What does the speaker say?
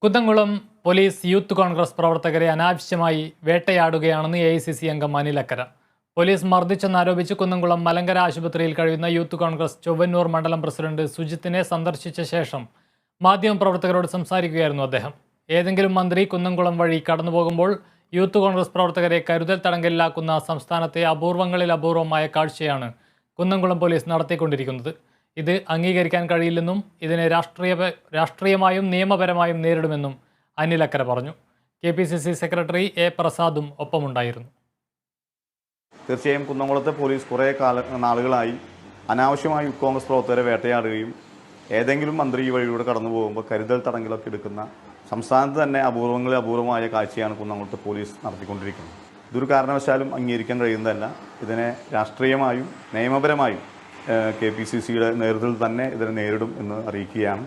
Kunnamkulam police youth Congress പ്രവർത്തകരെ അനാവശ്യമായി വേട്ടയാടുകയാണെന്ന് AICC അംഗം അനിലക്കര. പോലീസ് മർദ്ദിച്ചെന്നാരോപിച്ച് കുന്നംകുളം മലങ്കര ആശുപത്രിയിൽ കഴിയുന്ന യൂത്ത് കോൺഗ്രസ് ചൊവ്വന്നൂർ മണ്ഡലം പ്രസിഡന്റ് സുജിത്തിനെ സന്ദർശിച്ച ശേഷം മാധ്യമപ്രവർത്തകരോട് സംസാരിക്കുകയായിരുന്നു അദ്ദേഹം. ഏതെങ്കിലും മന്ത്രി കുന്നംകുളം വഴി കടന്നുപോകുമ്പോൾ യൂത്ത് കോൺഗ്രസ് പ്രവർത്തകരെ കരുതൽ തടങ്കലിലാക്കുന്ന സംസ്ഥാനത്തെ അപൂർവങ്ങളിൽ അപൂർവമായ കാഴ്ചയാണ് കുന്നംകുളം പോലീസ് നടത്തിക്കൊണ്ടിരിക്കുന്നത്. ഇത് അംഗീകരിക്കാൻ കഴിയില്ലെന്നും ഇതിനെ രാഷ്ട്രീയമായും നിയമപരമായും നേരിടുമെന്നും അനിലക്കര പറഞ്ഞു. KPCC secretary A പ്രസാദും ഒപ്പമുണ്ടായിരുന്നു. തീർച്ചയായും കുന്നംകുളത്തെ പോലീസ് കുറേ നാളുകളായി അനാവശ്യമായി യൂത്ത് കോൺഗ്രസ് പ്രവർത്തകരെ വേട്ടയാടുകയും ഏതെങ്കിലും മന്ത്രി ഈ വഴിയിലൂടെ കടന്നു പോകുമ്പോൾ കരുതൽ തടങ്കലൊക്കെ എടുക്കുന്ന സംസ്ഥാനത്ത് തന്നെ അപൂർവമായ കാഴ്ചയാണ് കുന്നംകുളത്തെ പോലീസ് നടത്തിക്കൊണ്ടിരിക്കുന്നത്. ഇതൊരു കാരണവശാലും അംഗീകരിക്കാൻ കഴിയുന്നതല്ല. ഇതിനെ രാഷ്ട്രീയമായും നിയമപരമായും KPCCയുടെ നേതൃത്വത്തിൽ തന്നെ ഇതിനെ നേരിടും എന്ന് അറിയിക്കുകയാണ്.